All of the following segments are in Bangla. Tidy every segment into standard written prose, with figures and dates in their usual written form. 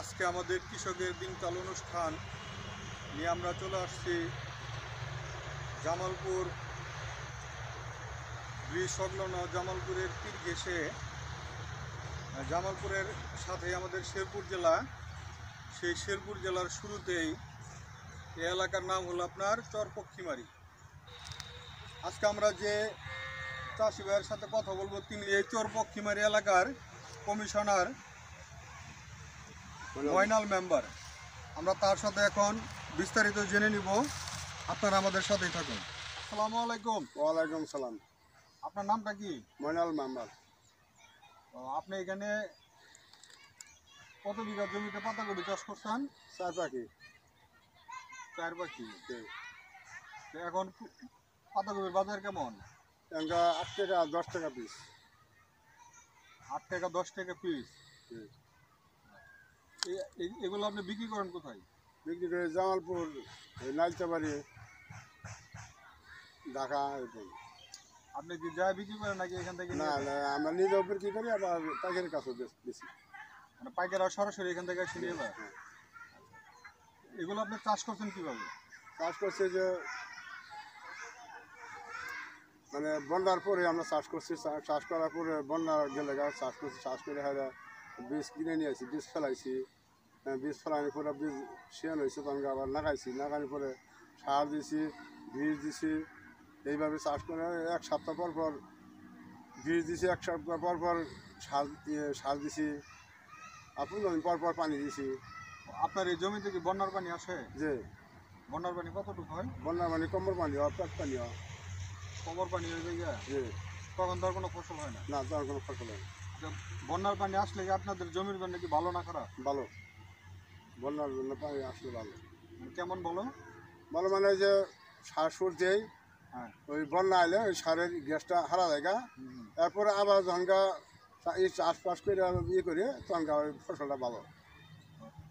আজকে আমাদের কৃষকের দিনকাল অনুষ্ঠান নিয়ে আমরা চলে আসছি জামালপুর ব্রিজ সংলগ্ন জামালপুরের তীর ঘেঁষে জামালপুরের সাথে আমাদের শেরপুর জেলা। সেই শেরপুর জেলার শুরুতেই এই এলাকার নাম হলো আপনার চরপক্ষীমারি। আজকে আমরা যে চাষি ভাইয়ের সাথে কথা বলবো তিনি এই চরপক্ষীমারি এলাকার কমিশনার ময়নাল মেম্বার। আমরা তার সাথে এখন বিস্তারিত জেনে নিব, আপনারা আমাদের সাথেই থাকুন। আসসালামু আলাইকুম। ওয়ালাইকুম সালাম। আপনার নামটা কি? ময়নাল মেম্বার। আপনি এখানে কত বিঘা জমিতে পাতাকপি চাষ করছেন? 4 পাখি। 4 পাখি। এখন পাতাকপির বাজার কেমন? এনকা 8 টাকা 10 টাকা পিস। 8 টাকা 10 টাকা পিস। এগুলো আপনি বিক্রি করেন কোথায়? বিক্রি করে জামালপুর, নাইলতাবাড়ি, ঢাকা। আপনি কি যা বিক্রি করেন নাকি এখান থেকে? না না, আমরা নিজে বিক্রি করি, আবার পাইকারি কাছেও বেশি। মানে পাইকাররা সরাসরি এখান থেকে এসে নিয়ে যায়? এগুলো আপনি চাষ করছেন কিভাবে? চাষ করছে যে মানে বন্যার পরে আমরা চাষ করছি, চাষ করার পরে বন্যা গেলে চাষ করছি, চাষ করে হয় বীজ কিনে নিয়ে আসি, বীজ ফেলাইছি, বীজ ফেলানোর পরে বীজ শিয়ান হয়েছে, তখন আবার লাগাইছি, লাগানোর পরে সার দিছি, বীজ দিছি। এইভাবে চাষ করে 1 সপ্তাহ পর পর বীজ দিছি, 1 সপ্তাহ পর পর সার দিছি, আর 15 দিন পর পর পানি দিছি। আপনার এই জমিতে কি বন্যার পানি আসে? যে বন্যার পানি কতটুকু হয়? বন্যার পানি কোমর পানি হয়, পেট পানি হয়। কোমর পানি হয়ে যায়? যে তখন তো আর কোনো ফসল হয় না? না, তখন কোনো ফসল হয় না। বন্যার পানি আসলে কি আপনাদের জমির জন্য কি ভালো না খারাপ? ভালো, বন্যার জন্য পানি আসলে ভালো। কেমন বলো? ভালো মানে যে সার সুর দেই, হ্যাঁ। ওই বন্যা আইলে ওই সারের গ্যাসটা হারা জায়গা, এরপরে আবার যখনকা এই চাষবাস করে ইয়ে করে তখনকা ওই ফসলটা ভালো।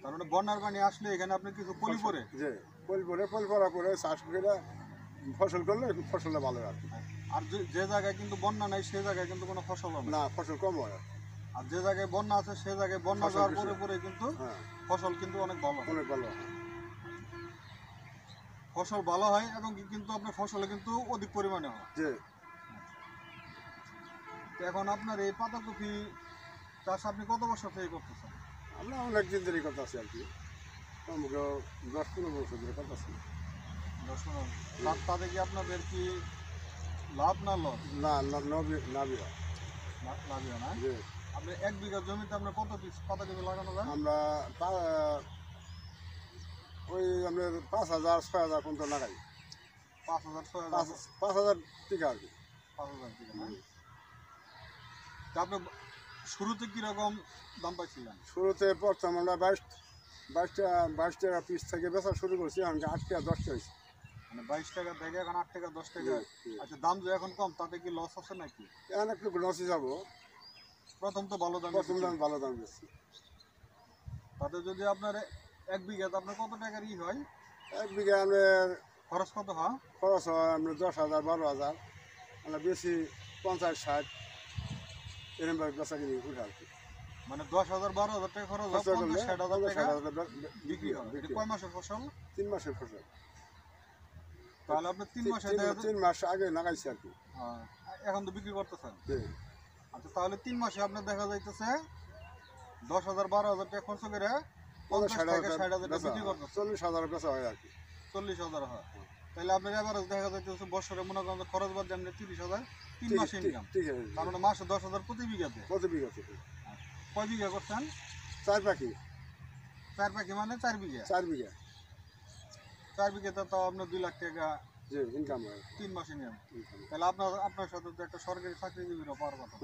তার মানে বন্যার পানি আসলে এখানে আপনি কিছু পলি পরে? যে পল পরার পরে চাষ করে ফসল করলে ফসলটা ভালো হয় আর কি। আর যে জায়গায় কিন্তু বন্যা নাই সে জায়গায় কিন্তু কোনো ফসল হবে না, ফসল কম হয়। আর যে জায়গায় বন্যা আছে সে জায়গায় বন্যা ফসল যাওয়ার বেশি। পরে পরে কিন্তু হ্যাঁ, ফসল কিন্তু অনেক ভালো হয়। অনেক ভালো হয়। ফসল ভালো হয় এবং কিন্তু আপনার ফসলে কিন্তু অধিক পরিমাণে হয়। যে তো এখন আপনার এই পাতাকপি চাষ আপনি কত বছর থেকে করতেছেন? আমরা অনেক দিন ধরে কথা আছি আর কি, আমরা 10-15 বছর ধরে কথা আছি। তাতে কি আপনাদের কি লাভ না লস? না না, নাবি হয়। লাভই না। যে আপনি 1 বিঘা জমিতে আপনার কত পিস পাতাকপি লাগানো যায়? আমরা ওই আপনার 5,000-6,000 পর্যন্ত লাগাই। 5,000 6,000? 5,000 টাকা আর কি। 5,000 টাকা না? তা আপনি শুরুতে কিরকম দাম পাইছিলেন? শুরুতে প্রথম আমরা 22 টাকা পিস থেকে বেচা শুরু করছি, এখন 8 টাকা 10 টাকা হয়েছে। মানে 22 টাকা থেকে এখন 8 টাকা 10 টাকা। জি। আচ্ছা, দাম যে এখন কম তাতে কি লস আছে নাকি? এখন একটু লসে যাবো। প্রথম তো ভালো দাম, প্রথম দাম ভালো দাম বেশি। তাতে যদি আপনার 1 বিঘাতে আপনার কত টাকার হয়? 1 বিঘা আপনার খরচ কত হয়? খরচ হয় আপনার 10,000 12,000, আমরা বেশি 50-60 এরকমভাবে বেচা কিনি উঠে আর কি। মানে 10,000 12,000 টাকা খরচ হয়, 50-60,000 টাকা বিক্রি হয়। এটা কয় মাসের ফসল? 3 মাসের ফসল। তাহলে আপনি 3 মাসে 3 মাস আগে লাগাইছি আর কি। এখন তো বিক্রি করতেছেন। জি। আচ্ছা, তাহলে 3 মাসে আপনার দেখা যাইতেছে 10,000 12,000 টাকা খরচ করে 50 থেকে 60,000 টাকা বিক্রি করতেছেন। 40,000 বেচা হয় আর কি। 40,000 হয়। তাহলে আপনার এভারেজ দেখা যাইতেছে বছরে মনে করেন খরচ বাদ দিয়ে আপনি 30,000 3 মাসে ইনকাম। ঠিক আছে। তার মানে মাসে 10,000 প্রতি বিঘাতে। কত বিঘা থেকে? কয় বিঘা করছেন? 4 পাখি। 4 পাখি মানে 4 বিঘা। 4 বিঘা। 4 বিঘাতে তো আপনার 2 লাখ টাকা জি, ইনকাম হয়। 3 মাসে ইনকাম। তাহলে আপনার সাথে তো একটা সরকারি চাকরিজীবীরও পাওয়ার কথা।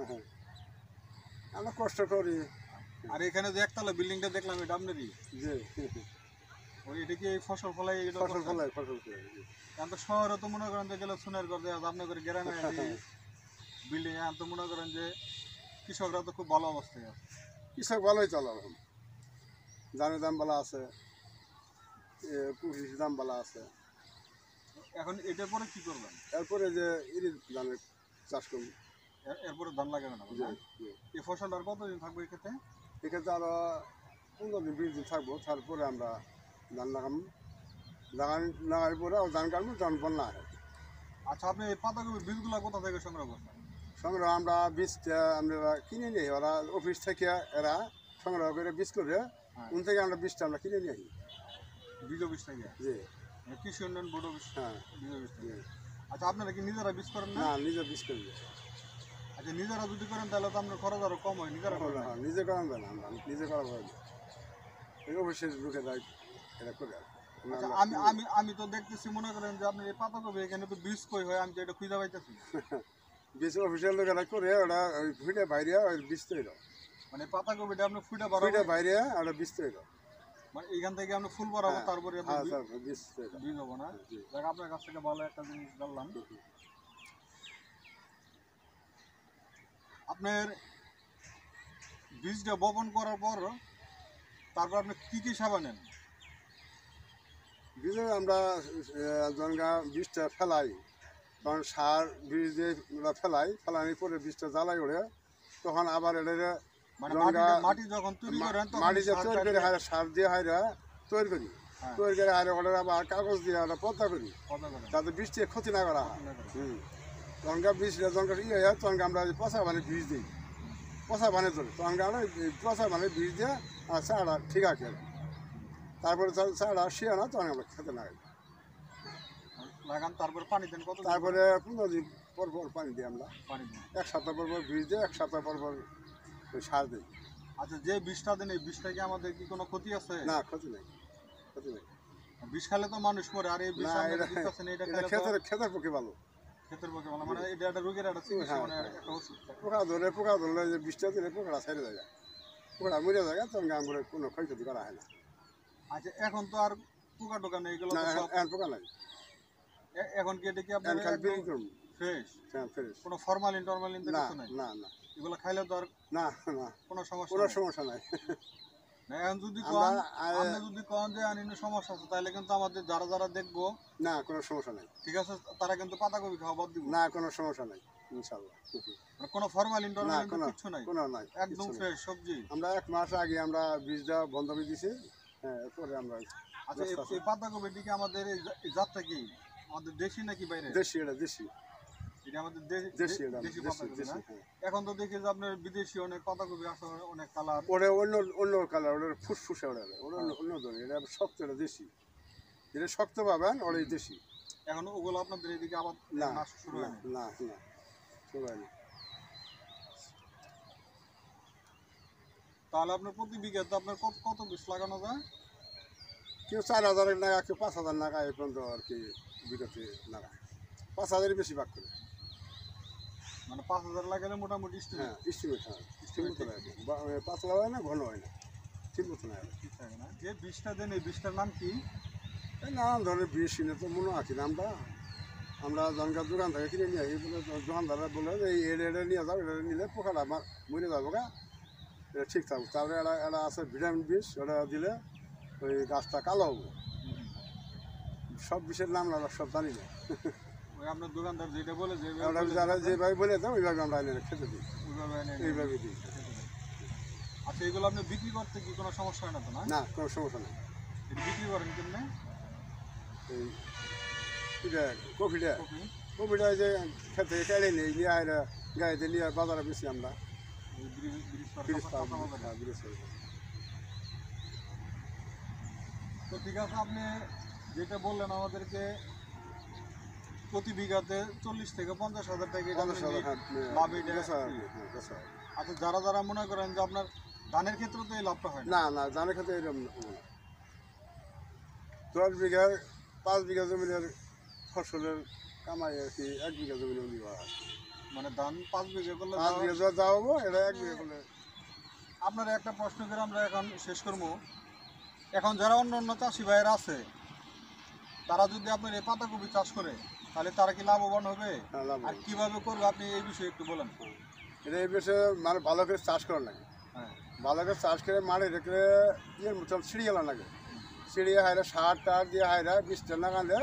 আমরা কষ্ট করি। আর এখানে যে একতলা বিল্ডিংটা দেখলাম এটা আপনারই? জি। ওই এটা কি এই ফসল ফলাই? ফসল ফলাই। এখন তো শহরে তো মনে করেন যে গেলে সোনার ঘর দেওয়া আপনি করে গ্রামে বিল্ডিং, এখন তো মনে করেন যে কৃষকরা তো খুব ভালো অবস্থায় আছে। কৃষক ভালোই চলে এখন। ধানের দাম ভালো আছে, কৃষির দাম ভালো আছে। এখন এটার পরে কি করবেন? এরপরে যে ধানের চাষ করবো। এরপরে ধান লাগাবেন না? এই ফসলটা আর কতদিন থাকবে এই ক্ষেত্রে? এক্ষেত্রে আরো 15 দিন 20 দিন থাকবো, তারপরে আমরা ধান লাগানোর পরে ধান কাটবো, তখন বন্যা হয়। আচ্ছা, আপনি এই পাতাকপির বীজগুলো কোথা থেকে সংগ্রহ করছেন? সংগ্রহ আমরা বীজটা আমরা কিনে নিই, ওরা অফিস থেকে এরা সংগ্রহ করে বীজ করে উন থেকে আমরা বীজটা আমরা কিনে নিয়ে আসি। বীজ অফিস থেকে? জি। মানে কৃষি উন্নয়ন বোর্ড অফিস? হ্যাঁ। বীজ অফিস থেকে। জি। আচ্ছা, আপনারা কি নিজেরা বীজ করেন না? না, নিজে বীজ করি। আচ্ছা, নিজেরা যদি করেন তাহলে তো আপনার খরচ আরো কম হয়। নিজেরা করেন? হ্যাঁ, নিজে করান যায় না, আমরা নিজে করা হয় না, এই অফিসের লোকেরা এটা করে আর কি। আচ্ছা, আমি আমি আমি তো দেখতেছি, মনে করেন যে আপনি এই পাতাকপি এখানে তো বীজ কই হয়, আমি তো এটা খুঁজে পাইতেছি না। বীজ অফিসের লোকেরা করে ওরা ওই ফুটে বাইরে ওই বীজ তৈরি, মানে পাতাকপিটা আপনি ফুটা ফুটে বাড়াবেন, বাইরে ওরা বীজ তৈরি। মানে এখান থেকে আপনি ফুল বাড়াবো, তারপরে আপনি হ্যাঁ স্যার, বীজ তৈরি। বীজ হবো না? জি। দেখ, আপনার কাছ থেকে ভালো একটা জিনিস জানলাম। আপনার বীজটা বপন করার পর তারপর আপনি কি কি সেবা নেন? বীজে আমরা জনগা বীজটা ফেলাই, তখন সার বীজ দিয়ে আমরা ফেলানোর পরে বীজটা জ্বালাই ওড়ে, তখন আবার এটা মানে জনগা মাটি যখন তৈরি করেন তখন মাটিতে সার তৈরি করে হারে সার দিয়ে হারে তৈরি করি, হ্যাঁ। তৈরি করে হারে ওটা আবার কাগজ দিয়ে আমরা পদ্মা করি, কথা বলেন। যাতে বৃষ্টি ক্ষতি না করা হয়। তখনকার বীজটা যখন ইয়ে হয় তখন আমরা পচা পানি বীজ দিই, পচা পানি ধরি, তখন আমরা পচা পানি বীজ দিয়ে আর চারা ঠিক আছে, তারপরে চারা শিয়া না তখন আমরা খেতে না লাগান, তারপর পানি দেন কত? তারপরে 15 দিন পর পর পানি দিই আমরা, পানি দেন। 1 সপ্তাহ পর পর বীজ দিই, 1 সপ্তাহ পর পর ওই সার দিই। আচ্ছা, যে বিষটা দেন এই বিষটা কি আমাদের কি কোনো ক্ষতি আছে? না, ক্ষতি নেই, ক্ষতি নেই। বিষ খেলে তো মানুষ মরে, আর এই বিষ না, আপনারা এটা দিতেছেন, এটা এটা খেলে তো ক্ষেতের পক্ষে ভালো। ক্ষেতের পক্ষে ভালো, মানে এটা একটা রোগের একটা চিকিৎসা, হ্যাঁ, মানে হ্যাঁ। একটা ওষুধ। পোকা ধরলে যে বৃষ্টিটা দিলে পোকাটা ছেড়ে যায়, পোকাটা মরে যায়, তখন আমরা কোনো ক্ষয়ক্ষতি করা হয় না। আচ্ছা, এখন তো আর পোকা টোকা নেই, এগুলো না, তো সব এখন পোকা নাই, এখন কি এটা কি আপনার এখন খালি বিক্রি করবো। ফ্রেশ? হ্যাঁ, ফ্রেশ। কোনো ফরমালিন টরমালিন তো না, কিছু নাই? না, না, এগুলো খাইলে তো আর না, না, কোনো সমস্যা কোনো নাই? সমস্যা নাই। না, এখন যদি আমরা কোন, আপনি যদি কোন যে আনিনো সমস্যা আছে, তাহলে কিন্তু আমাদের যারা যারা দেখবো, না, কোনো সমস্যা নাই, ঠিক আছে, তারা কিন্তু পাতাকপি খাওয়া বাদ দিব। না, কোনো সমস্যা নাই, ইনশাল্লাহ। মানে কোনো ফরমালিন না, টরমালিন কোনো কিছু নাই, কোনো নাই, একদম কিচ্ছু নাই। ফ্রেশ সবজি। আমরা 1 মাস আগে আমরা বীজটা বন্ধ করে দিছি, হ্যাঁ, এরপরে আমরা আচ্ছা, এই পাতাকপিটি কি আমাদের এই জাতটা কি আমাদের দেশি নাকি বাইরে? দেশি, এটা দেশি, এটা আমাদের দেশি, এটা দেশি দেশি, পাতাকপি না? দেশি, হ্যাঁ। এখন তো দেখি যে আপনার বিদেশি অনেক পাতাকপি আছে, অনেক কালার। ওটা অন্য অন্য কালার, ওটা ফুসফুসে, ওটা অন্য ধরনের, এটা শক্ত, এটা দেশি, এটা শক্ত পাবেন, ওটাই দেশি। এখন ওগুলো আপনাদের এদিকে আবার না, আসা শুরু না, হয়নি? না, না, শুরু হয়নি। তাহলে আপনার প্রতি বিঘাতে আপনার কত বীজ লাগানো যায়? কেউ 4,000 টাকা, কেউ 5,000 টাকা, এই পর্যন্ত আর কি বিঘাতে লাগায়, 5,000 বেশি ভাগ করে। মানে 5,000 লাগালে মোটামুটি হ্যাঁ, স্টিমেট, হ্যাঁ, ঠিক মতো লাগে, পাতলা হয় না, ঘন হয় না, ঠিক মতো না। ঠিক থাকে না? যে বীজটা দেন এই বীজটার নাম কি? এই নানান ধরনের বীজ কিনে তো মনে আছে নামটা, আমরা জনকার দোকান থেকে কিনে নিয়ে আসি, বলে দোকানদাররা বলে এই এটা নিয়ে যাও, এটা নিলে পোকাটা আমার মরে যাবো গা, এটা ঠিক থাকবো। তারপরে এটা আছে ভিটামিন বীজ, ওটা দিলে ওই গাছটা কালো হবো। সব বিষের নাম আমরা সব জানি না, ওই আপনার দোকানদার যেটা বলে যে আমরা যারা যেভাবে বলে দেয় ওইভাবে আমরা এনে খেতে দিই, ওইভাবে এনে এইভাবে দিই। আচ্ছা, এগুলো আপনি বিক্রি করতে কি কোনো সমস্যা হয় না তো? না, না, কোনো সমস্যা নেই। এটা বিক্রি করেন কেমনে? এই এটা কফিটা, কপি কফিটা যে খেতে কেড়ে নিই, নিয়ে আয় গাড়িতে নিয়ে বাজারে বেশি আমরা ব্রিজ 30 তো ঠিক আছে, আপনি যেটা বললেন আমাদেরকে প্রতি বিঘাতে 40 থেকে 50,000 টাকা এটা আপনি লাভ এটা। আচ্ছা, যারা যারা মনে করেন যে আপনার ধানের ক্ষেত্রে তো এই লাভটা হয় না? না, না, জানের ক্ষেত্রে এরকম না। 10 বিঘার 5 বিঘা জমিনের ফসলের কামাই আর কি 1 বিঘা জমিনে দিবা, মানে ধান 5 বিঘা করলে 5 বিঘা যা যাবো, এটা 1 বিঘা করলে। আপনার একটা প্রশ্ন করে আমরা এখন শেষ করবো। এখন যারা অন্য অন্য চাষি ভাইয়েরা আছে, তারা যদি আপনার এই পাতাকপি চাষ করে, তাহলে তারা কি লাভবান হবে? হ্যাঁ, লাভ আর হবে। কিভাবে করবে আপনি এই বিষয়ে একটু বলেন। এটা এই বিষয়ে মানে ভালো করে চাষ করা লাগে, হ্যাঁ, ভালো করে চাষ করে মাঠে রেখে ইয়ের মতন ছিঁড়িয়ে লাগে, ছিঁড়িয়ে হাইরা সার টার দিয়ে হাইরা বীজটা নাগালে,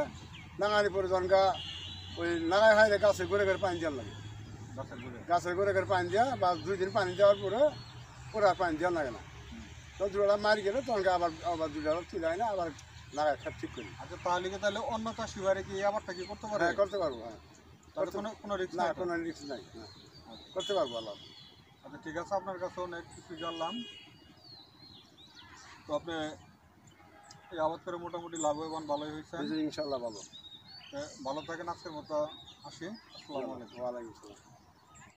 নাগানি পরে জনকা ওই নাগায় হাইরে গাছে ঘুরে ঘুরে পানি দেওয়ার লাগে, গাছের গুঁড়ে। গাছের ঘুরে ঘুরে পানি দেওয়া বা 2 দিন পানি দেওয়ার পরে ওরা পানি দেওয়া লাগে না, তো দুটা মারি গেলে তখন আবার আবার দুটা তুলে হয় না আবার লাগাই খাত ঠিক করি। আচ্ছা তাহলে কি তাহলে অন্য চাষি ভাইরে কি এই আবারটা কি করতে পারে? হ্যাঁ করতে পারবো, হ্যাঁ তাহলে কোনো রিস্ক না নাই? কোনো রিস্ক নাই, হ্যাঁ করতে পারবো আল্লাহ। আচ্ছা ঠিক আছে, আপনার কাছে অনেক কিছু জানলাম। তো আপনি এই আবাদ করে মোটামুটি লাভবান ভালোই হয়েছেন। ইনশাল্লাহ ভালো। ভালো থাকেন, আজকের মতো আসি। আসসালামু আলাইকুম। ওয়ালাইকুম আসসালাম।